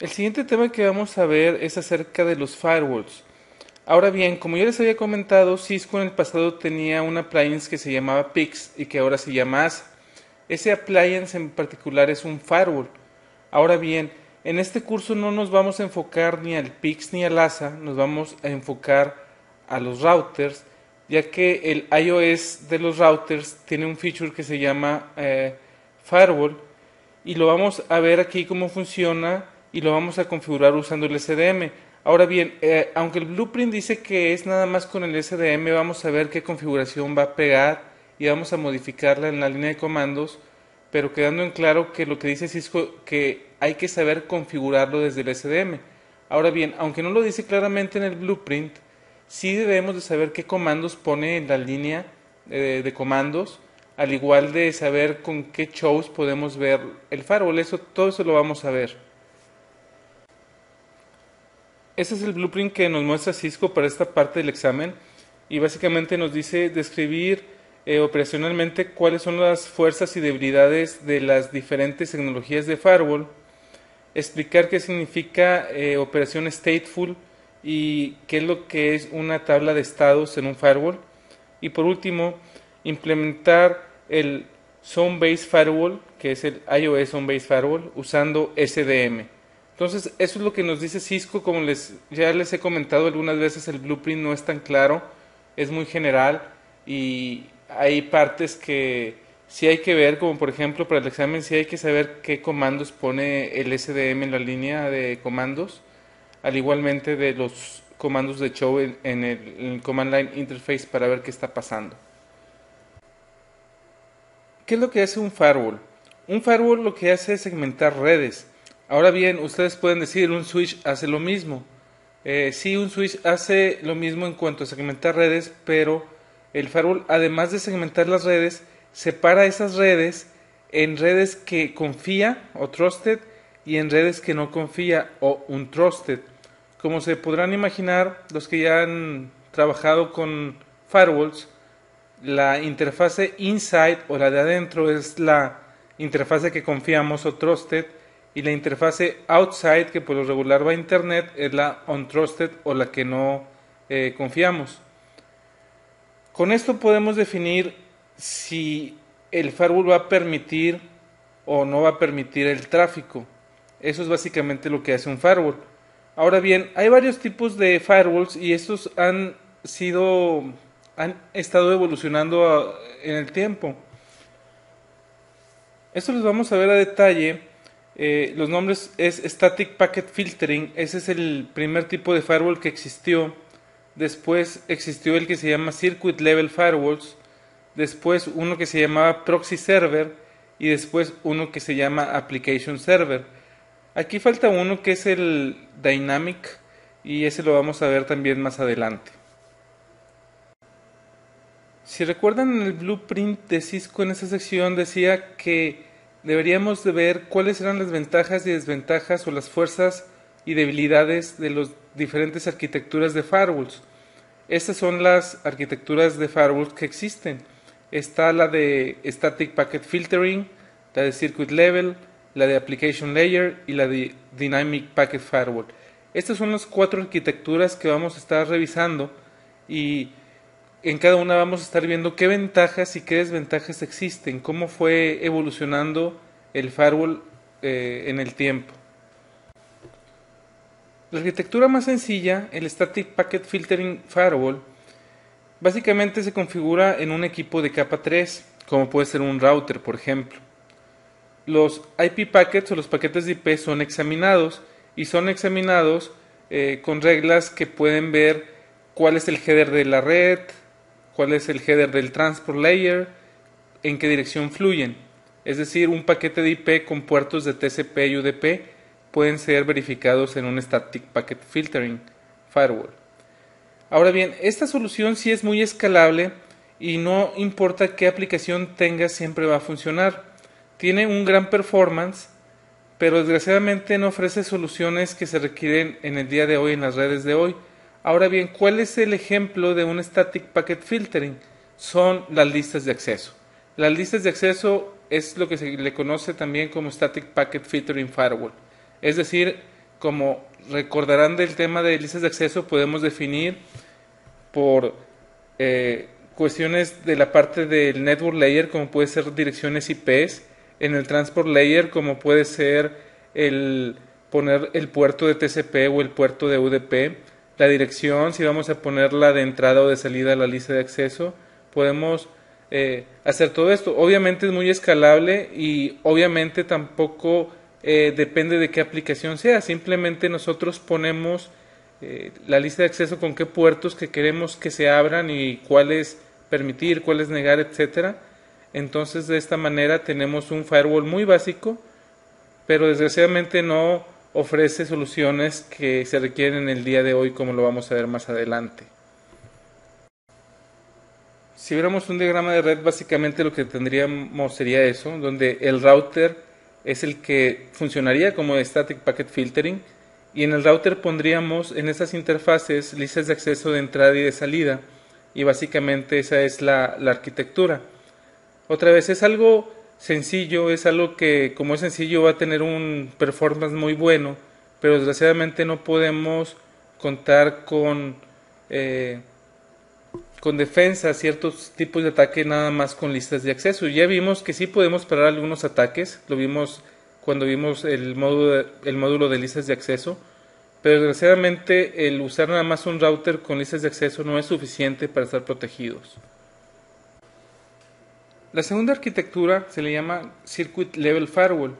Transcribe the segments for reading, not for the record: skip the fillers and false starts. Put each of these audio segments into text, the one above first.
El siguiente tema que vamos a ver es acerca de los firewalls. Ahora bien, como ya les había comentado, Cisco en el pasado tenía un appliance que se llamaba PIX y que ahora se llama ASA. Ese appliance en particular es un firewall. Ahora bien, en este curso no nos vamos a enfocar ni al PIX ni al ASA, nos vamos a enfocar a los routers, ya que el iOS de los routers tiene un feature que se llama firewall y lo vamos a ver aquí cómo funciona y lo vamos a configurar usando el SDM. Ahora bien, aunque el blueprint dice que es nada más con el SDM, vamos a ver qué configuración va a pegar y vamos a modificarla en la línea de comandos, pero quedando en claro que lo que dice Cisco que hay que saber configurarlo desde el SDM. Ahora bien, aunque no lo dice claramente en el blueprint, sí debemos de saber qué comandos pone en la línea de comandos, al igual de saber con qué shows podemos ver el firewall. Todo eso lo vamos a ver. Ese es el blueprint que nos muestra Cisco para esta parte del examen y básicamente nos dice describir operacionalmente cuáles son las fuerzas y debilidades de las diferentes tecnologías de firewall, explicar qué significa operación stateful y qué es lo que es una tabla de estados en un firewall, y por último implementar el Zone Based Firewall, que es el iOS Zone Based Firewall, usando SDM. Entonces, eso es lo que nos dice Cisco. Como ya les he comentado algunas veces, el blueprint no es tan claro, es muy general y hay partes que sí hay que ver, como por ejemplo para el examen sí hay que saber qué comandos pone el SDM en la línea de comandos, al igualmente de los comandos de show en el Command Line Interface para ver qué está pasando. ¿Qué es lo que hace un firewall? Un firewall lo que hace es segmentar redes. Ahora bien, ustedes pueden decir, un switch hace lo mismo. Sí, un switch hace lo mismo en cuanto a segmentar redes, pero el firewall, además de segmentar las redes, separa esas redes en redes que confía o trusted y en redes que no confía o untrusted. Como se podrán imaginar, los que ya han trabajado con firewalls, la interfase inside o la de adentro es la interfase que confiamos o trusted, y la interfase outside, que por lo regular va a internet, es la untrusted o la que no confiamos. Con esto podemos definir si el firewall va a permitir o no va a permitir el tráfico. Eso es básicamente lo que hace un firewall. Ahora bien, hay varios tipos de firewalls y estos han estado evolucionando en el tiempo. Esto los vamos a ver a detalle. Los nombres es Static Packet Filtering. Ese es el primer tipo de firewall que existió. Después existió el que se llama Circuit Level Firewalls. Después uno que se llamaba Proxy Server. Y después uno que se llama Application Server. Aquí falta uno que es el Dynamic, y ese lo vamos a ver también más adelante. Si recuerdan, en el blueprint de Cisco en esa sección decía que deberíamos de ver cuáles eran las ventajas y desventajas o las fuerzas y debilidades de las diferentes arquitecturas de firewalls. Estas son las arquitecturas de firewalls que existen. Está la de Static Packet Filtering, la de Circuit Level, la de Application Layer y la de Dynamic Packet Firewall. Estas son las 4 arquitecturas que vamos a estar revisando, y en cada una vamos a estar viendo qué ventajas y qué desventajas existen, cómo fue evolucionando el firewall en el tiempo. La arquitectura más sencilla, el Static Packet Filtering Firewall, básicamente se configura en un equipo de capa 3, como puede ser un router, por ejemplo. Los IP packets o los paquetes de IP son examinados, y son examinados con reglas que pueden ver cuál es el header de la red, cuál es el header del transport layer, en qué dirección fluyen. Es decir, un paquete de IP con puertos de TCP y UDP pueden ser verificados en un Static Packet Filtering Firewall. Ahora bien, esta solución sí es muy escalable y no importa qué aplicación tenga, siempre va a funcionar. Tiene un gran performance, pero desgraciadamente no ofrece soluciones que se requieren en el día de hoy en las redes de hoy. Ahora bien, ¿cuál es el ejemplo de un Static Packet Filtering? Son las listas de acceso. Las listas de acceso es lo que se le conoce también como Static Packet Filtering Firewall. Es decir, Como recordarán del tema de listas de acceso, podemos definir por cuestiones de la parte del network layer, como puede ser direcciones IPs, en el transport layer, como puede ser el poner el puerto de TCP o el puerto de UDP, la dirección, si vamos a ponerla de entrada o de salida a la lista de acceso, podemos hacer todo esto. Obviamente es muy escalable y obviamente tampoco depende de qué aplicación sea, simplemente nosotros ponemos la lista de acceso con qué puertos que queremos que se abran y cuáles permitir, cuáles negar, etcétera. Entonces de esta manera tenemos un firewall muy básico, pero desgraciadamente no ofrece soluciones que se requieren en el día de hoy, como lo vamos a ver más adelante. Si viéramos un diagrama de red, básicamente lo que tendríamos sería eso, donde el router es el que funcionaría como Static Packet Filtering, y en el router pondríamos en esas interfaces listas de acceso de entrada y de salida, y básicamente esa es la arquitectura. Otra vez, es algo sencillo, es algo que como es sencillo va a tener un performance muy bueno, pero desgraciadamente no podemos contar con defensa, ciertos tipos de ataque nada más con listas de acceso. Ya vimos que sí podemos parar algunos ataques, lo vimos cuando vimos el módulo de listas de acceso, pero desgraciadamente el usar nada más un router con listas de acceso no es suficiente para estar protegidos. La segunda arquitectura se le llama Circuit Level Firewall.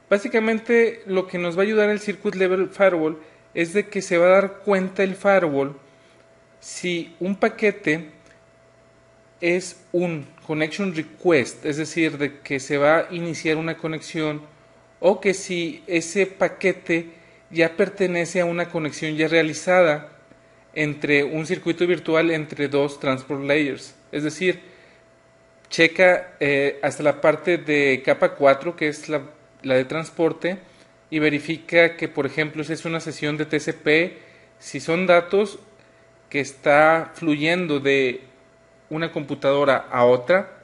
Básicamente lo que nos va a ayudar el Circuit Level Firewall es de que se va a dar cuenta el firewall si un paquete es un connection request, es decir, de que se va a iniciar una conexión, o que si ese paquete ya pertenece a una conexión ya realizada entre un circuito virtual entre dos transport layers. Es decir, checa hasta la parte de capa 4, que es la de transporte, y verifica que, por ejemplo, si es una sesión de TCP, si son datos que está fluyendo de una computadora a otra,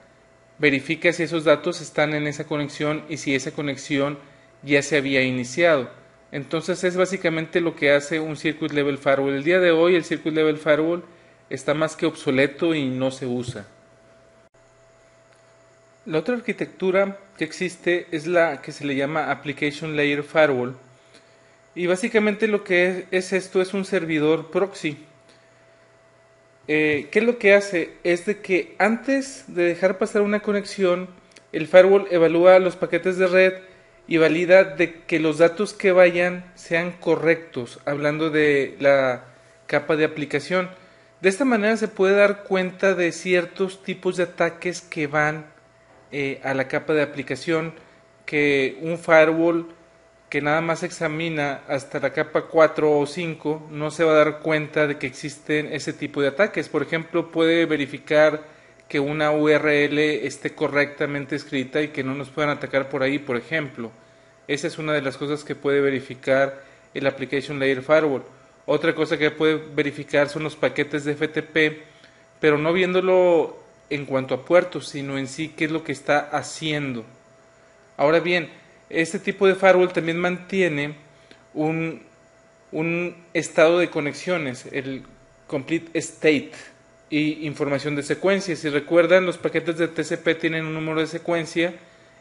verifica si esos datos están en esa conexión y si esa conexión ya se había iniciado. Entonces es básicamente lo que hace un Circuit Level Firewall. El día de hoy el Circuit Level Firewall está más que obsoleto y no se usa. La otra arquitectura que existe es la que se le llama Application Layer Firewall, y básicamente lo que es esto es un servidor proxy. ¿Qué es lo que hace? Es de que antes de dejar pasar una conexión, el firewall evalúa los paquetes de red y valida de que los datos que vayan sean correctos, hablando de la capa de aplicación. De esta manera se puede dar cuenta de ciertos tipos de ataques que van a la capa de aplicación, que un firewall que nada más examina hasta la capa 4 o 5 no se va a dar cuenta de que existen ese tipo de ataques. Por ejemplo, puede verificar que una URL esté correctamente escrita y que no nos puedan atacar por ahí, por ejemplo. Esa es una de las cosas que puede verificar el Application Layer Firewall. Otra cosa que puede verificar son los paquetes de FTP, pero no viéndolo en cuanto a puertos, sino en sí qué es lo que está haciendo. Ahora bien, este tipo de firewall también mantiene un estado de conexiones, el complete state, y información de secuencia. Si recuerdan, los paquetes de TCP tienen un número de secuencia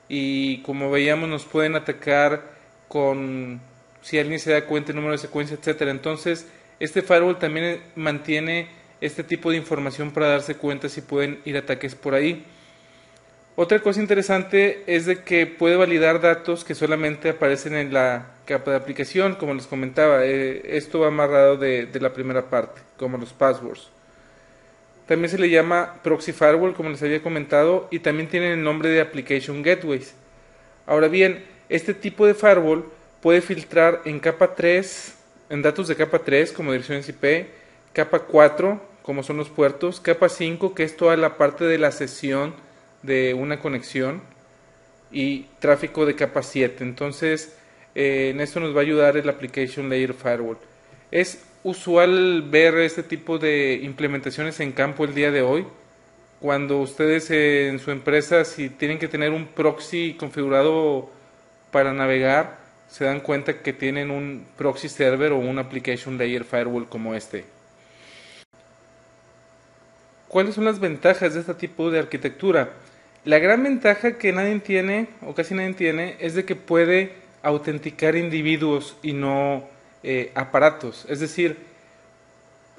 y como veíamos nos pueden atacar con, si alguien se da cuenta, el número de secuencia, etcétera. Entonces este firewall también mantiene este tipo de información para darse cuenta si pueden ir ataques por ahí. Otra cosa interesante es de que puede validar datos que solamente aparecen en la capa de aplicación, como les comentaba. Esto va amarrado de la primera parte, como los passwords. También se le llama Proxy Firewall, como les había comentado, y también tiene el nombre de Application Gateways. Ahora bien, este tipo de firewall puede filtrar en capa 3, en datos de capa 3, como direcciones IP, capa 4, como son los puertos, capa 5, que es toda la parte de la sesión de una conexión, y tráfico de capa 7. Entonces en esto nos va a ayudar el Application Layer Firewall. Es usual ver este tipo de implementaciones en campo el día de hoy, cuando ustedes en su empresa, si tienen que tener un proxy configurado para navegar, se dan cuenta que tienen un proxy server o un application layer firewall como este. ¿Cuáles son las ventajas de este tipo de arquitectura? La gran ventaja que nadie tiene, o casi nadie tiene, es de que puede autenticar individuos y no aparatos. Es decir,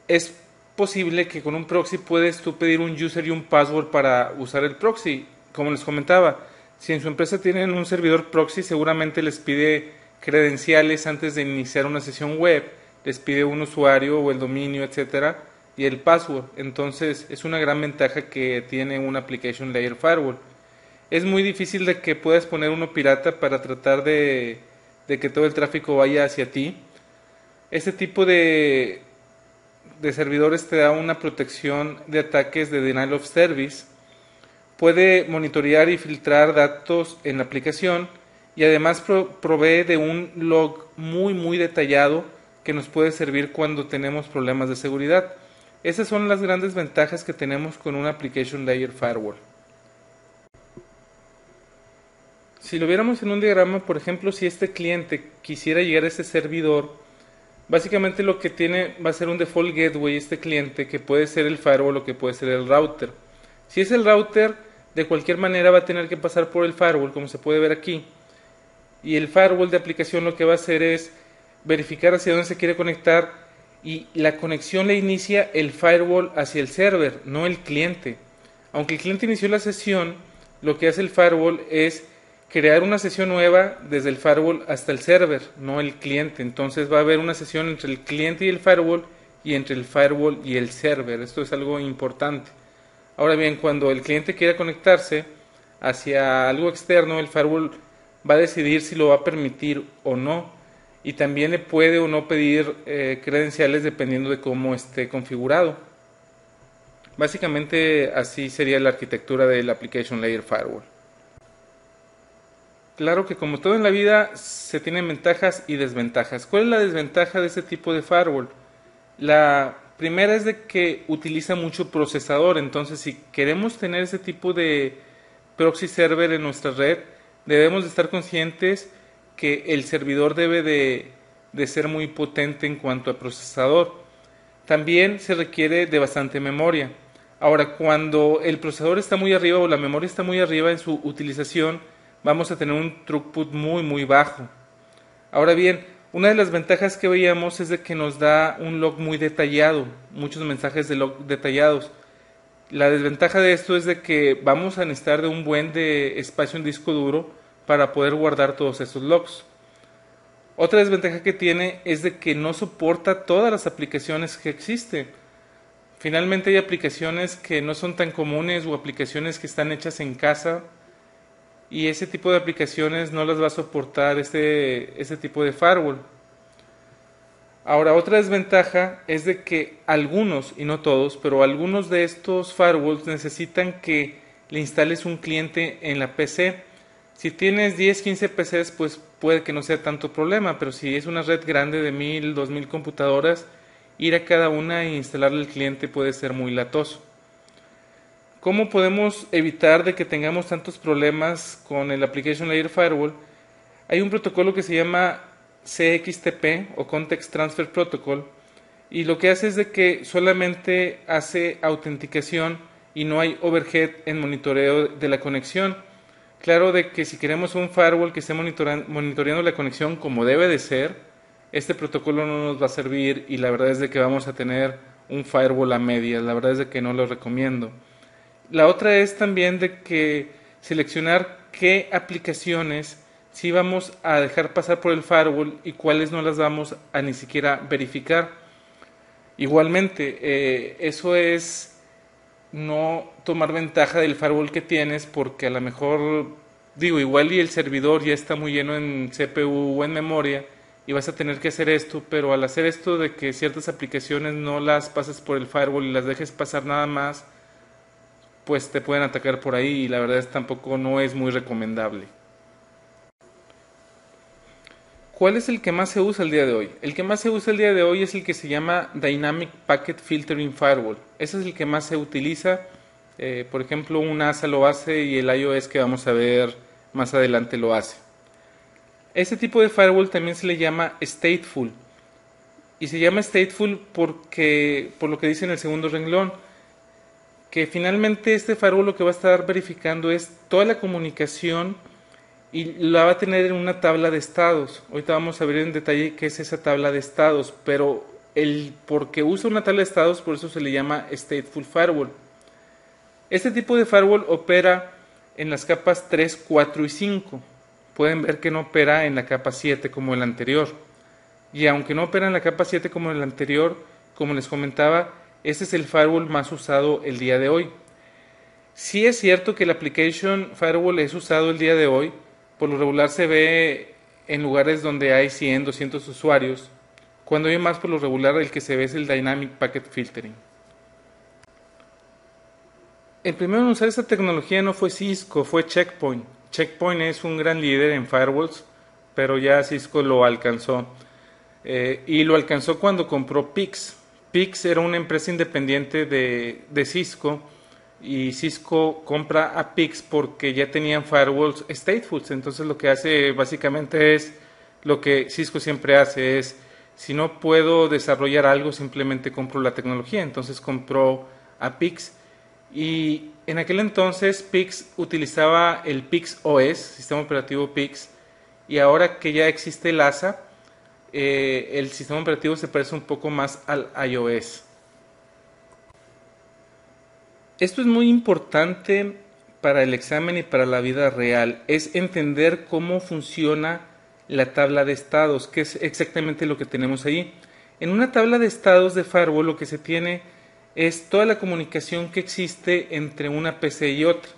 es posible que con un proxy puedes tú pedir un user y un password para usar el proxy. Como les comentaba, si en su empresa tienen un servidor proxy, seguramente les pide credenciales antes de iniciar una sesión web, les pide un usuario o el dominio, etcétera, y el password. Entonces es una gran ventaja que tiene un application layer firewall. Es muy difícil de que puedas poner uno pirata para tratar de que todo el tráfico vaya hacia ti. Este tipo de servidores te da una protección de ataques de denial of service. Puede monitorear y filtrar datos en la aplicación y además provee de un log muy detallado que nos puede servir cuando tenemos problemas de seguridad. Esas son las grandes ventajas que tenemos con un application layer firewall. Si lo viéramos en un diagrama, por ejemplo, si este cliente quisiera llegar a este servidor, básicamente lo que tiene va a ser un default gateway este cliente, que puede ser el firewall o que puede ser el router. Si es el router, de cualquier manera va a tener que pasar por el firewall, como se puede ver aquí. Y el firewall de aplicación lo que va a hacer es verificar hacia dónde se quiere conectar, y la conexión la inicia el firewall hacia el server, no el cliente. Aunque el cliente inició la sesión, lo que hace el firewall es crear una sesión nueva desde el firewall hasta el server, no el cliente. Entonces va a haber una sesión entre el cliente y el firewall, y entre el firewall y el server. Esto es algo importante. Ahora bien, cuando el cliente quiera conectarse hacia algo externo, el firewall va a decidir si lo va a permitir o no, y también le puede o no pedir credenciales dependiendo de cómo esté configurado. Básicamente así sería la arquitectura del Application Layer Firewall. Claro que como todo en la vida se tienen ventajas y desventajas. ¿Cuál es la desventaja de este tipo de firewall? La primera es de que utiliza mucho procesador. Entonces, si queremos tener ese tipo de proxy server en nuestra red, debemos de estar conscientes que el servidor debe de ser muy potente en cuanto a procesador. También se requiere de bastante memoria. Ahora, cuando el procesador está muy arriba o la memoria está muy arriba en su utilización, vamos a tener un throughput muy bajo. Ahora bien, una de las ventajas que veíamos es de que nos da un log muy detallado, muchos mensajes de log detallados. La desventaja de esto es de que vamos a necesitar de un buen de espacio en disco duro para poder guardar todos esos logs. Otra desventaja que tiene es de que no soporta todas las aplicaciones que existen. Finalmente hay aplicaciones que no son tan comunes o aplicaciones que están hechas en casa, y ese tipo de aplicaciones no las va a soportar este tipo de firewall. Ahora, otra desventaja es de que algunos, y no todos, pero algunos de estos firewalls necesitan que le instales un cliente en la PC. Si tienes 10, 15 PCs, pues puede que no sea tanto problema, pero si es una red grande de 1000, 2000 computadoras, ir a cada una e instalarle el cliente puede ser muy latoso. ¿Cómo podemos evitar de que tengamos tantos problemas con el Application Layer Firewall? Hay un protocolo que se llama CXTP o Context Transfer Protocol, y lo que hace es de que solamente hace autenticación y no hay overhead en monitoreo de la conexión. Claro de que si queremos un firewall que esté monitoreando la conexión como debe de ser, este protocolo no nos va a servir, y la verdad es de que vamos a tener un firewall a medias. La verdad es de que no lo recomiendo. La otra es también de que seleccionar qué aplicaciones sí vamos a dejar pasar por el firewall y cuáles no las vamos a ni siquiera verificar. Igualmente, eso es no tomar ventaja del firewall que tienes, porque a lo mejor, igual y el servidor ya está muy lleno en CPU o en memoria y vas a tener que hacer esto, pero al hacer esto de que ciertas aplicaciones no las pases por el firewall y las dejes pasar nada más, pues te pueden atacar por ahí, y la verdad es tampoco no es muy recomendable. ¿Cuál es el que más se usa el día de hoy? El que más se usa el día de hoy es el que se llama Dynamic Packet Filtering Firewall. Ese es el que más se utiliza. Por ejemplo, un NASA lo hace y el iOS que vamos a ver más adelante lo hace. Este tipo de firewall también se le llama stateful. Y se llama stateful porque, por lo que dice en el segundo renglón, que finalmente este firewall lo que va a estar verificando es toda la comunicación y la va a tener en una tabla de estados. Ahorita vamos a ver en detalle qué es esa tabla de estados, pero el porque usa una tabla de estados, por eso se le llama stateful firewall. Este tipo de firewall opera en las capas 3, 4 y 5. Pueden ver que no opera en la capa 7 como el anterior. Y aunque no opera en la capa 7 como el anterior, como les comentaba, este es el firewall más usado el día de hoy. Sí es cierto que el application firewall es usado el día de hoy, por lo regular se ve en lugares donde hay 100, 200 usuarios. Cuando hay más, por lo regular el que se ve es el Dynamic Packet Filtering. El primero en usar esta tecnología no fue Cisco, fue Check Point. Check Point es un gran líder en firewalls, pero ya Cisco lo alcanzó. Y lo alcanzó cuando compró Pix. Pix era una empresa independiente de Cisco, y Cisco compra a Pix porque ya tenían firewalls stateful. Entonces lo que hace básicamente es lo que Cisco siempre hace, es si no puedo desarrollar algo, simplemente compro la tecnología. Entonces compró a Pix, y en aquel entonces Pix utilizaba el Pix OS, sistema operativo Pix, y ahora que ya existe el ASA, el sistema operativo se parece un poco más al iOS. Esto es muy importante para el examen y para la vida real, es entender cómo funciona la tabla de estados, que es exactamente lo que tenemos ahí. En una tabla de estados de firewall lo que se tiene es toda la comunicación que existe entre una PC y otra,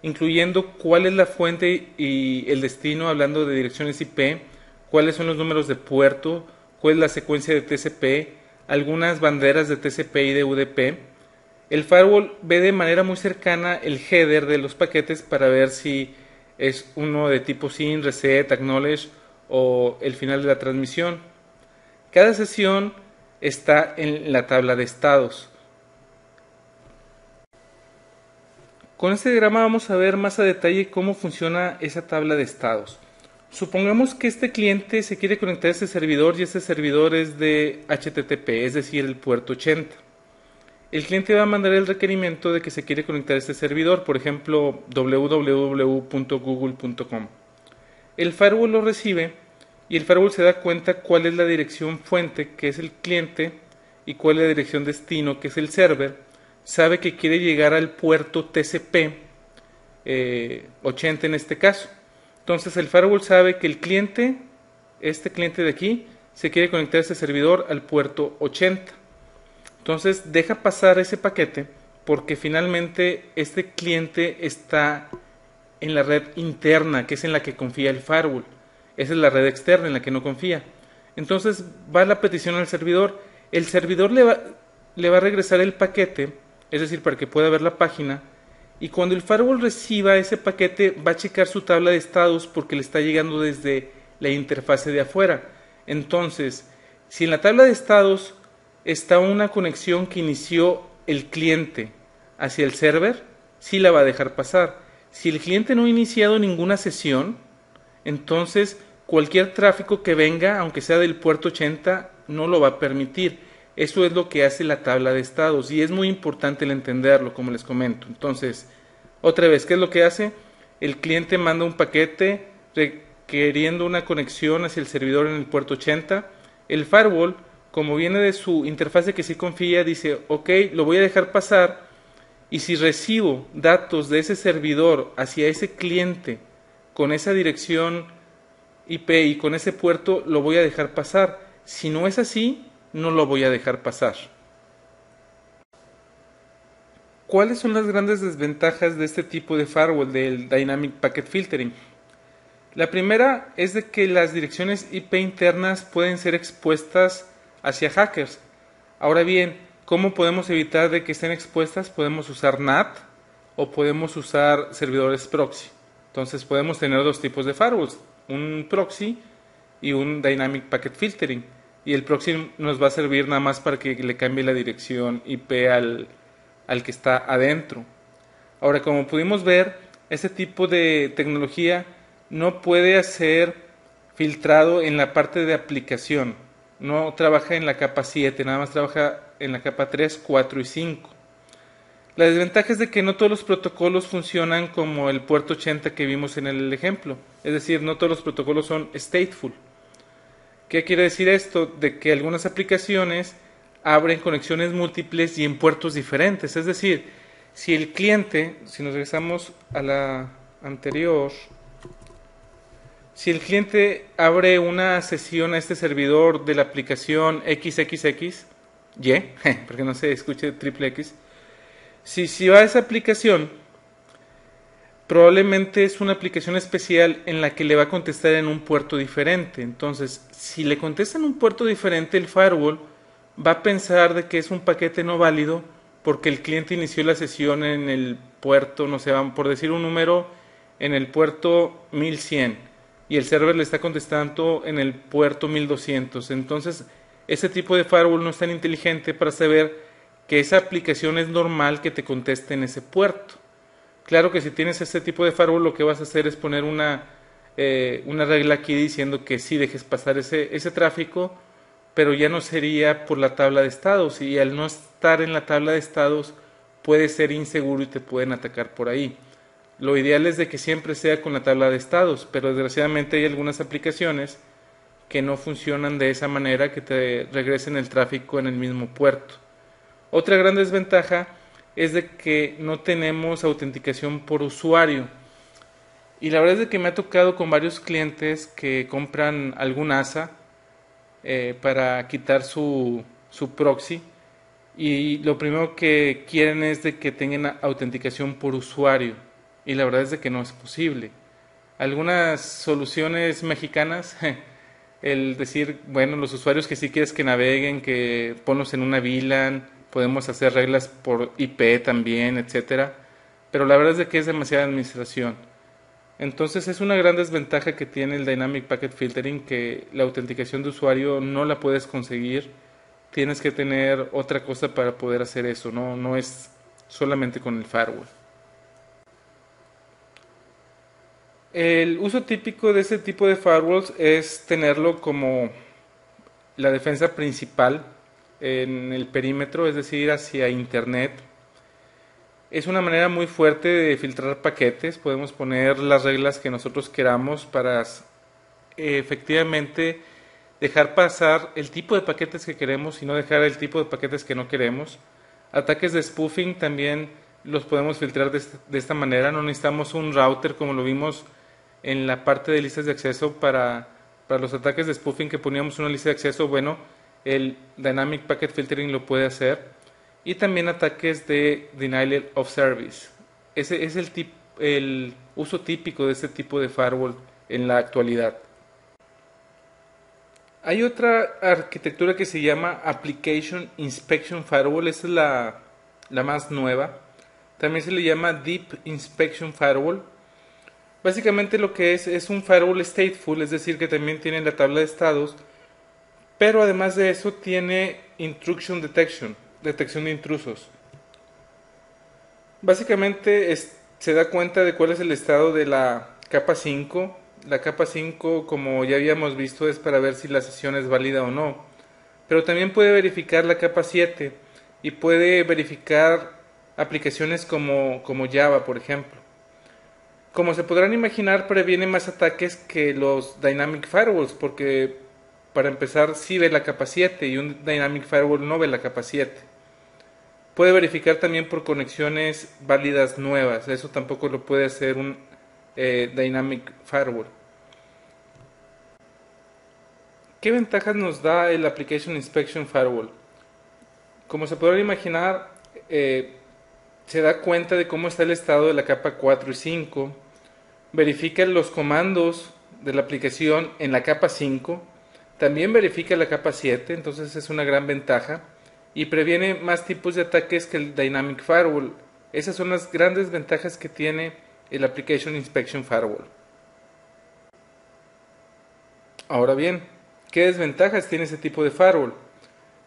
incluyendo cuál es la fuente y el destino, hablando de direcciones IP, cuáles son los números de puerto, cuál es la secuencia de TCP, algunas banderas de TCP y de UDP. El firewall ve de manera muy cercana el header de los paquetes para ver si es uno de tipo SYN, reset, acknowledge o el final de la transmisión. Cada sesión está en la tabla de estados. Con este diagrama vamos a ver más a detalle cómo funciona esa tabla de estados. Supongamos que este cliente se quiere conectar a este servidor y este servidor es de HTTP, es decir, el puerto 80. El cliente va a mandar el requerimiento de que se quiere conectar a este servidor, por ejemplo, www.google.com. El firewall lo recibe y el firewall se da cuenta cuál es la dirección fuente, que es el cliente, y cuál es la dirección destino, que es el server. Sabe que quiere llegar al puerto TCP 80 en este caso. Entonces el firewall sabe que el cliente, este cliente de aquí, se quiere conectar a este servidor al puerto 80. Entonces deja pasar ese paquete porque finalmente este cliente está en la red interna, que es en la que confía el firewall. Esa es la red externa en la que no confía. Entonces va la petición al servidor. El servidor le va a regresar el paquete, es decir, para que pueda ver la página. Y cuando el firewall reciba ese paquete, va a checar su tabla de estados porque le está llegando desde la interfase de afuera. Entonces, si en la tabla de estados está una conexión que inició el cliente hacia el server, sí la va a dejar pasar. Si el cliente no ha iniciado ninguna sesión, entonces cualquier tráfico que venga, aunque sea del puerto 80, no lo va a permitir. Eso es lo que hace la tabla de estados y es muy importante el entenderlo, como les comento. Entonces, otra vez, ¿qué es lo que hace? El cliente manda un paquete requiriendo una conexión hacia el servidor en el puerto 80. El firewall, como viene de su interfase que sí confía, dice, ok, lo voy a dejar pasar, y si recibo datos de ese servidor hacia ese cliente con esa dirección IP y con ese puerto, lo voy a dejar pasar. Si no es así, no lo voy a dejar pasar. ¿Cuáles son las grandes desventajas de este tipo de firewall, del Dynamic Packet Filtering? La primera es de que las direcciones IP internas pueden ser expuestas hacia hackers. Ahora bien, ¿cómo podemos evitar de que estén expuestas? Podemos usar NAT o podemos usar servidores proxy. Entonces podemos tener dos tipos de firewalls, un proxy y un Dynamic Packet Filtering. Y el proxy nos va a servir nada más para que le cambie la dirección IP al que está adentro. Ahora, como pudimos ver, este tipo de tecnología no puede hacer filtrado en la parte de aplicación. No trabaja en la capa 7, nada más trabaja en la capa 3, 4 y 5. La desventaja es de que no todos los protocolos funcionan como el puerto 80 que vimos en el ejemplo. Es decir, no todos los protocolos son stateful. ¿Qué quiere decir esto? De que algunas aplicaciones abren conexiones múltiples y en puertos diferentes. Es decir, si el cliente, si nos regresamos a la anterior, si el cliente abre una sesión a este servidor de la aplicación XXX, porque no se escuche triple X, si va a esa aplicación, probablemente es una aplicación especial en la que le va a contestar en un puerto diferente. Entonces, si le contesta en un puerto diferente, el firewall va a pensar de que es un paquete no válido porque el cliente inició la sesión en el puerto, no sé, por decir un número, en el puerto 1100 y el server le está contestando en el puerto 1200. Entonces, ese tipo de firewall no es tan inteligente para saber que esa aplicación es normal que te conteste en ese puerto. Claro que si tienes este tipo de firewall, lo que vas a hacer es poner una regla aquí diciendo que sí dejes pasar ese tráfico, pero ya no sería por la tabla de estados, y al no estar en la tabla de estados puede ser inseguro y te pueden atacar por ahí. Lo ideal es de que siempre sea con la tabla de estados, pero desgraciadamente hay algunas aplicaciones que no funcionan de esa manera, que te regresen el tráfico en el mismo puerto. Otra gran desventaja es de que no tenemos autenticación por usuario. Y la verdad es de que me ha tocado con varios clientes que compran algún ASA para quitar su proxy, y lo primero que quieren es de que tengan autenticación por usuario, y la verdad es de que no es posible. Algunas soluciones mexicanas el decir, bueno, los usuarios que sí quieres que naveguen, que ponlos en una VLAN, podemos hacer reglas por IP también, etcétera, pero la verdad es de que es demasiada administración. Entonces es una gran desventaja que tiene el Dynamic Packet Filtering, que la autenticación de usuario no la puedes conseguir, tienes que tener otra cosa para poder hacer eso, no es solamente con el firewall. El uso típico de este tipo de firewalls es tenerlo como la defensa principal en el perímetro, es decir, hacia internet. Es una manera muy fuerte de filtrar paquetes. Podemos poner las reglas que nosotros queramos para efectivamente dejar pasar el tipo de paquetes que queremos y no dejar el tipo de paquetes que no queremos. Ataques de spoofing también los podemos filtrar de esta manera. No necesitamos un router como lo vimos en la parte de listas de acceso para los ataques de spoofing, que poníamos una lista de acceso. Bueno, el Dynamic Packet Filtering lo puede hacer. Y también ataques de Denial of Service. Ese es el uso típico de este tipo de firewall en la actualidad. Hay otra arquitectura que se llama Application Inspection Firewall. Esa es la más nueva. También se le llama Deep Inspection Firewall. Básicamente lo que es un firewall stateful, es decir, que también tiene la tabla de estados, pero además de eso tiene Intrusion Detection, detección de intrusos. Básicamente se da cuenta de cuál es el estado de la capa 5. La capa 5, como ya habíamos visto, es para ver si la sesión es válida o no. Pero también puede verificar la capa 7 y puede verificar aplicaciones como Java, por ejemplo. Como se podrán imaginar, previene más ataques que los Dynamic Firewalls, porque para empezar sí ve la capa 7 y un Dynamic Firewall no ve la capa 7. Puede verificar también por conexiones válidas nuevas, eso tampoco lo puede hacer un Dynamic Firewall. ¿Qué ventajas nos da el Application Inspection Firewall? Como se podrán imaginar, se da cuenta de cómo está el estado de la capa 4 y 5, verifica los comandos de la aplicación en la capa 5, también verifica la capa 7, entonces es una gran ventaja, y previene más tipos de ataques que el Dynamic Firewall. Esas son las grandes ventajas que tiene el Application Inspection Firewall. Ahora bien, ¿qué desventajas tiene ese tipo de firewall?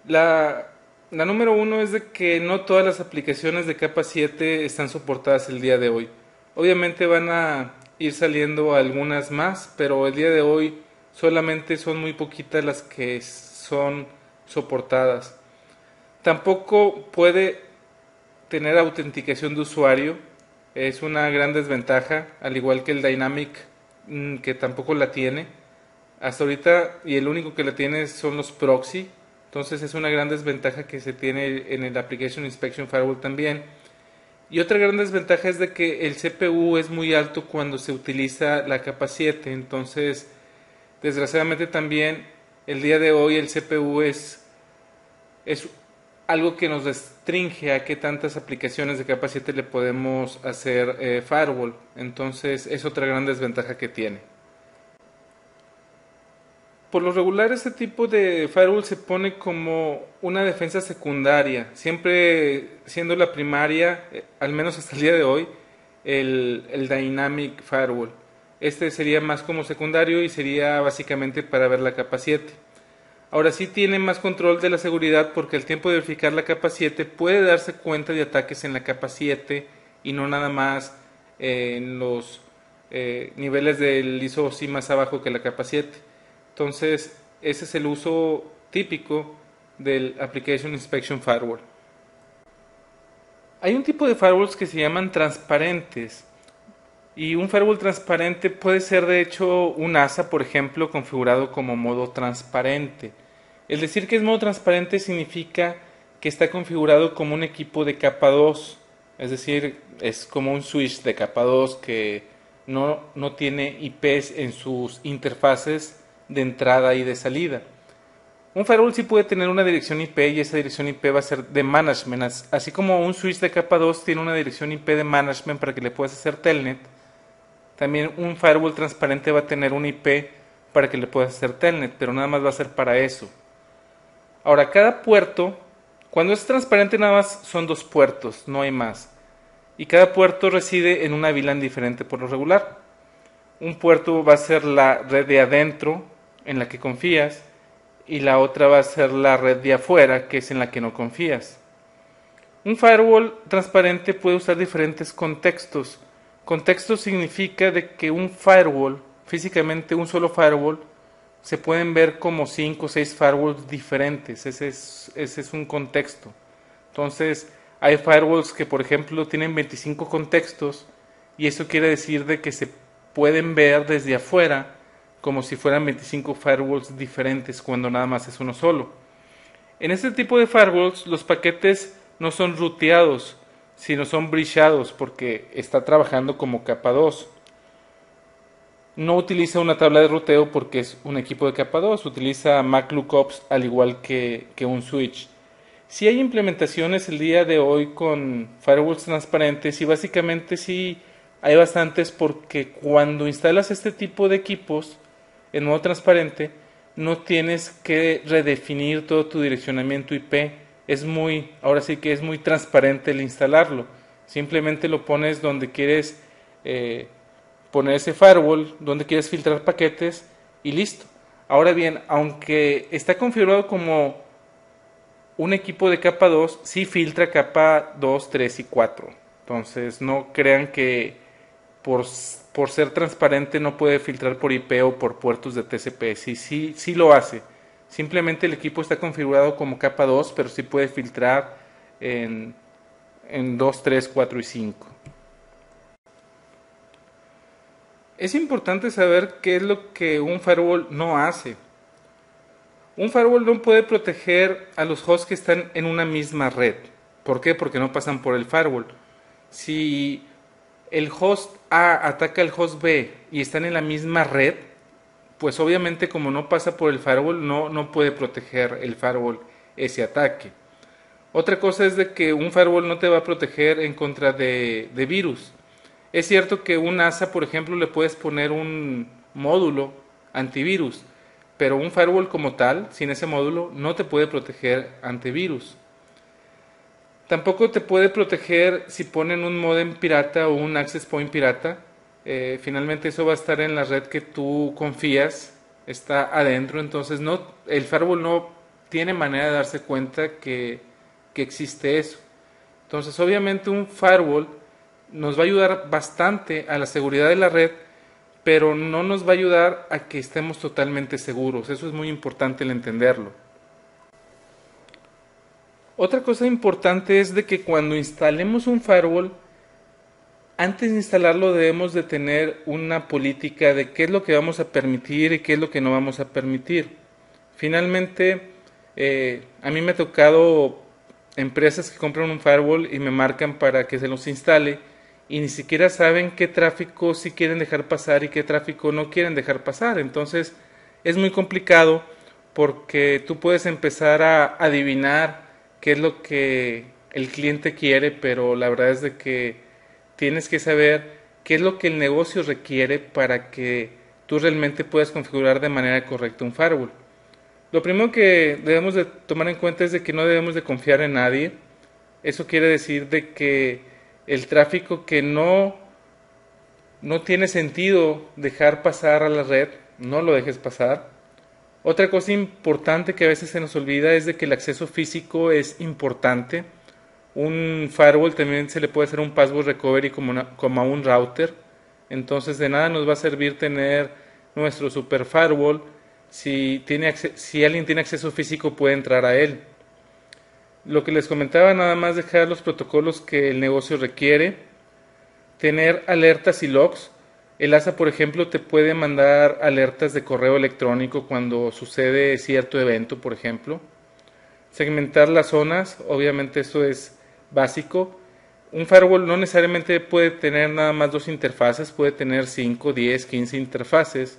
La número uno es de que no todas las aplicaciones de capa 7 están soportadas el día de hoy. Obviamente van a ir saliendo algunas más, pero el día de hoy solamente son muy poquitas las que son soportadas. Tampoco puede tener autenticación de usuario, es una gran desventaja, al igual que el Dynamic, que tampoco la tiene. Hasta ahorita, y el único que la tiene son los proxy, entonces es una gran desventaja que se tiene en el Application Inspection Firewall también. Y otra gran desventaja es de que el CPU es muy alto cuando se utiliza la capa 7, entonces desgraciadamente también el día de hoy el CPU es algo que nos restringe a qué tantas aplicaciones de capa 7 le podemos hacer firewall, entonces es otra gran desventaja que tiene. Por lo regular este tipo de firewall se pone como una defensa secundaria, siempre siendo la primaria, al menos hasta el día de hoy, el Dynamic Firewall. Este sería más como secundario y sería básicamente para ver la capa 7. Ahora sí tiene más control de la seguridad porque al tiempo de verificar la capa 7 puede darse cuenta de ataques en la capa 7 y no nada más en los niveles del ISO más abajo que la capa 7. Entonces, ese es el uso típico del Application Inspection Firewall. Hay un tipo de firewalls que se llaman transparentes. Y un firewall transparente puede ser de hecho un ASA, por ejemplo, configurado como modo transparente. El decir que es modo transparente significa que está configurado como un equipo de capa 2. Es decir, es como un switch de capa 2 que no tiene IPs en sus interfaces de entrada y de salida. Un firewall sí puede tener una dirección IP y esa dirección IP va a ser de management, así como un switch de capa 2 tiene una dirección IP de management para que le puedas hacer telnet. También un firewall transparente va a tener un IP para que le puedas hacer telnet, pero nada más va a ser para eso. Ahora, cada puerto, cuando es transparente nada más son 2 puertos, no hay más. Y cada puerto reside en una VLAN diferente por lo regular. Un puerto va a ser la red de adentro, en la que confías, y la otra va a ser la red de afuera, que es en la que no confías. Un firewall transparente puede usar diferentes contextos. Contexto significa de que un firewall, físicamente un solo firewall, se pueden ver como 5 o 6 firewalls diferentes. Ese es un contexto. Entonces, hay firewalls que, por ejemplo, tienen 25 contextos y eso quiere decir de que se pueden ver desde afuera como si fueran 25 firewalls diferentes cuando nada más es uno solo. En este tipo de firewalls los paquetes no son ruteados, sino son bridgeados porque está trabajando como capa 2. No utiliza una tabla de ruteo porque es un equipo de capa 2, utiliza MAC lookups al igual que un switch. Sí hay implementaciones el día de hoy con firewalls transparentes y básicamente sí hay bastantes porque cuando instalas este tipo de equipos en modo transparente, no tienes que redefinir todo tu direccionamiento IP. Ahora sí que es muy transparente el instalarlo. Simplemente lo pones donde quieres poner ese firewall, donde quieres filtrar paquetes y listo. Ahora bien, aunque está configurado como un equipo de capa 2, sí filtra capa 2, 3 y 4. Entonces no crean que por ser transparente no puede filtrar por IP o por puertos de TCP. Sí lo hace. Simplemente el equipo está configurado como capa 2, pero sí puede filtrar en 2, 3, 4 y 5. Es importante saber qué es lo que un firewall no hace. Un firewall no puede proteger a los hosts que están en una misma red. ¿Por qué? Porque no pasan por el firewall. Si el host A ataca al host B y están en la misma red, pues obviamente como no pasa por el firewall, no puede proteger el firewall ese ataque. Otra cosa es de que un firewall no te va a proteger en contra de virus. Es cierto que un ASA, por ejemplo, le puedes poner un módulo antivirus, pero un firewall como tal, sin ese módulo, no te puede proteger ante virus. Tampoco te puede proteger si ponen un modem pirata o un access point pirata. Finalmente eso va a estar en la red que tú confías, está adentro, entonces el firewall no tiene manera de darse cuenta que existe eso. Entonces obviamente un firewall nos va a ayudar bastante a la seguridad de la red, pero no nos va a ayudar a que estemos totalmente seguros. Eso es muy importante el entenderlo. Otra cosa importante es de que cuando instalemos un firewall, antes de instalarlo debemos de tener una política de qué es lo que vamos a permitir y qué es lo que no vamos a permitir. Finalmente, a mí me ha tocado empresas que compran un firewall y me marcan para que se los instale y ni siquiera saben qué tráfico sí quieren dejar pasar y qué tráfico no quieren dejar pasar. Entonces es muy complicado porque tú puedes empezar a adivinar qué es lo que el cliente quiere, pero la verdad es de que tienes que saber qué es lo que el negocio requiere para que tú realmente puedas configurar de manera correcta un firewall. Lo primero que debemos de tomar en cuenta es de que no debemos de confiar en nadie. Eso quiere decir de que el tráfico que no tiene sentido dejar pasar a la red, no lo dejes pasar. Otra cosa importante que a veces se nos olvida es de que el acceso físico es importante. Un firewall también se le puede hacer un password recovery como a un router. Entonces de nada nos va a servir tener nuestro super firewall si alguien tiene acceso físico puede entrar a él. Lo que les comentaba, nada más dejar los protocolos que el negocio requiere, tener alertas y logs. El ASA, por ejemplo, te puede mandar alertas de correo electrónico cuando sucede cierto evento, por ejemplo. Segmentar las zonas, obviamente eso es básico. Un firewall no necesariamente puede tener nada más dos interfaces, puede tener 5, 10, 15 interfaces.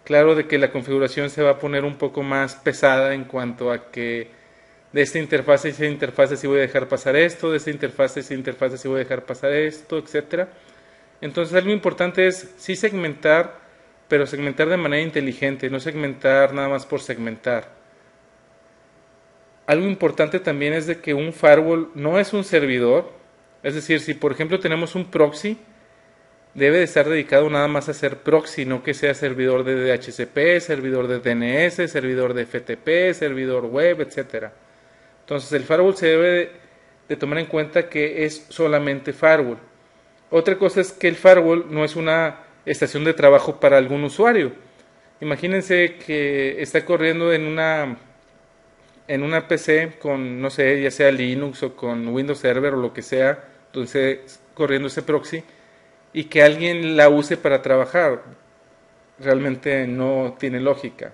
Claro de que la configuración se va a poner un poco más pesada en cuanto a que de esta interfaz a esa interfaz sí voy a dejar pasar esto, de esta interfaz a esa interfaz sí voy a dejar pasar esto, etcétera. Entonces algo importante es sí segmentar, pero segmentar de manera inteligente, no segmentar nada más por segmentar. Algo importante también es de que un firewall no es un servidor, es decir, si por ejemplo tenemos un proxy, debe de estar dedicado nada más a ser proxy, no que sea servidor de DHCP, servidor de DNS, servidor de FTP, servidor web, etcétera. Entonces el firewall se debe de tomar en cuenta que es solamente firewall. Otra cosa es que el firewall no es una estación de trabajo para algún usuario. Imagínense que está corriendo en una PC con, no sé, ya sea Linux o con Windows Server o lo que sea, entonces corriendo ese proxy y que alguien la use para trabajar. Realmente no tiene lógica.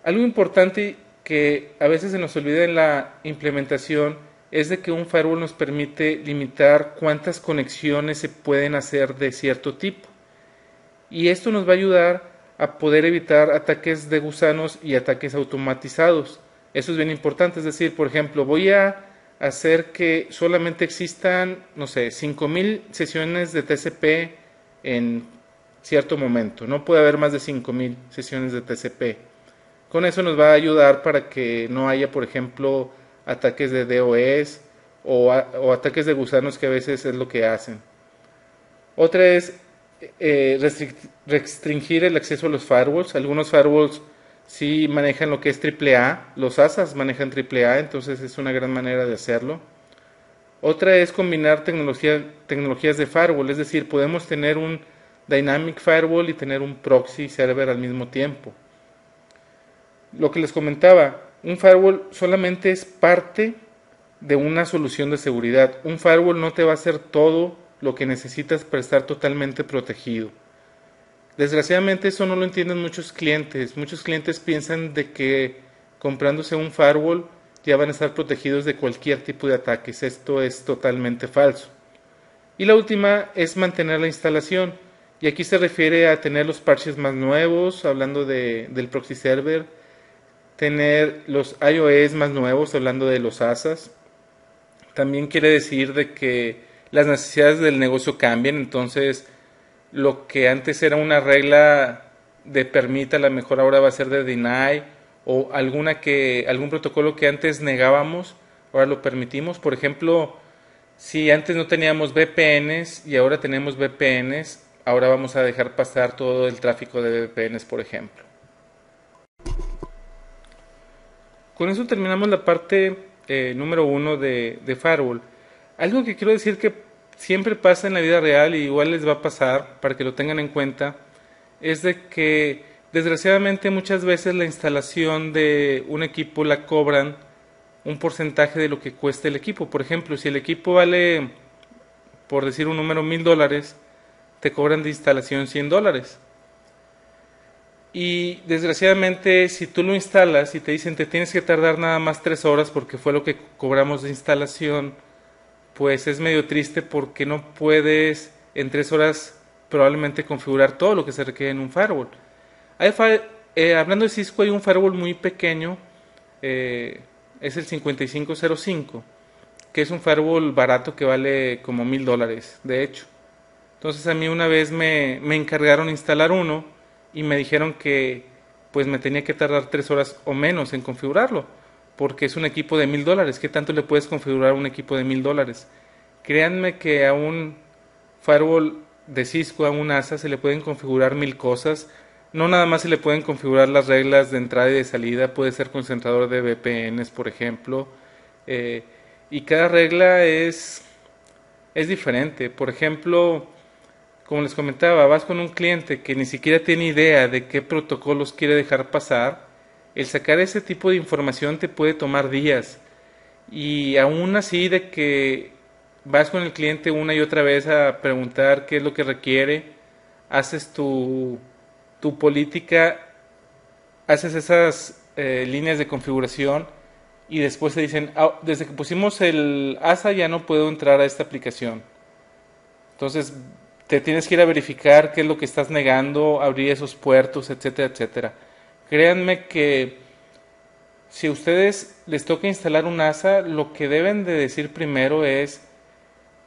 Algo importante que a veces se nos olvida en la implementación es de que un firewall nos permite limitar cuántas conexiones se pueden hacer de cierto tipo. Y esto nos va a ayudar a poder evitar ataques de gusanos y ataques automatizados. Eso es bien importante, es decir, por ejemplo, voy a hacer que solamente existan, no sé, 5000 sesiones de TCP en cierto momento. No puede haber más de 5000 sesiones de TCP. Con eso nos va a ayudar para que no haya, por ejemplo, ataques de DOS o ataques de gusanos que a veces es lo que hacen. Otra es restringir el acceso a los firewalls. Algunos firewalls sí manejan lo que es AAA, los ASAs manejan AAA, entonces es una gran manera de hacerlo. Otra es combinar tecnologías de firewall, es decir, podemos tener un Dynamic Firewall y tener un proxy server al mismo tiempo. Lo que les comentaba, un firewall solamente es parte de una solución de seguridad. Un firewall no te va a hacer todo lo que necesitas para estar totalmente protegido. Desgraciadamente eso no lo entienden muchos clientes. Muchos clientes piensan de que comprándose un firewall ya van a estar protegidos de cualquier tipo de ataques. Esto es totalmente falso. Y la última es mantener la instalación. Y aquí se refiere a tener los parches más nuevos, hablando del proxy server, tener los iOS más nuevos, hablando de los ASAs. También quiere decir de que las necesidades del negocio cambian, entonces lo que antes era una regla de permita, a lo mejor ahora va a ser de deny, o algún protocolo que antes negábamos, ahora lo permitimos. Por ejemplo, si antes no teníamos VPNs y ahora tenemos VPNs, ahora vamos a dejar pasar todo el tráfico de VPNs, por ejemplo. Con eso terminamos la parte número 1 de firewall. Algo que quiero decir que siempre pasa en la vida real y igual les va a pasar, para que lo tengan en cuenta, es de que desgraciadamente muchas veces la instalación de un equipo la cobran un porcentaje de lo que cuesta el equipo. Por ejemplo, si el equipo vale, por decir un número, $1000, te cobran de instalación $100. Y desgraciadamente, si tú lo instalas y te dicen te tienes que tardar nada más 3 horas porque fue lo que cobramos de instalación, pues es medio triste porque no puedes en 3 horas probablemente configurar todo lo que se requiere en un firewall. Hablando de Cisco, hay un firewall muy pequeño, es el 5505, que es un firewall barato que vale como $1000, de hecho. Entonces a mí una vez me encargaron instalar uno y me dijeron que pues me tenía que tardar 3 horas o menos en configurarlo, porque es un equipo de $1000. ¿Qué tanto le puedes configurar un equipo de $1000? Créanme que a un firewall de Cisco, a un ASA, se le pueden configurar 1000 cosas. No nada más se le pueden configurar las reglas de entrada y de salida, puede ser concentrador de VPNs, por ejemplo, eh, y cada regla es diferente. Por ejemplo, como les comentaba, vas con un cliente que ni siquiera tiene idea de qué protocolos quiere dejar pasar, el sacar ese tipo de información te puede tomar días. Y aún así de que vas con el cliente una y otra vez a preguntar qué es lo que requiere, haces tu política, haces esas líneas de configuración y después te dicen, "Ah, desde que pusimos el ASA ya no puedo entrar a esta aplicación". Entonces te tienes que ir a verificar qué es lo que estás negando, abrir esos puertos, etcétera, etcétera. Créanme que si a ustedes les toca instalar un ASA, lo que deben de decir primero es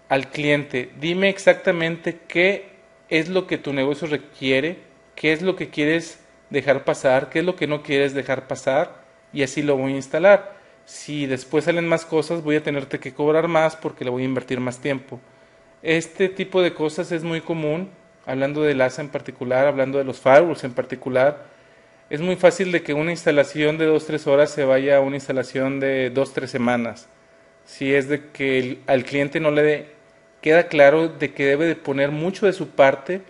al cliente, dime exactamente qué es lo que tu negocio requiere, qué es lo que quieres dejar pasar, qué es lo que no quieres dejar pasar, y así lo voy a instalar. Si después salen más cosas, voy a tenerte que cobrar más porque le voy a invertir más tiempo. Este tipo de cosas es muy común, hablando del ASA en particular, hablando de los firewalls en particular. Es muy fácil de que una instalación de 2 3 horas se vaya a una instalación de 2 3 semanas. Si es de que al cliente no le queda claro de que debe de poner mucho de su parte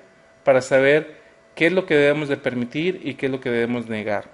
para saber qué es lo que debemos de permitir y qué es lo que debemos negar.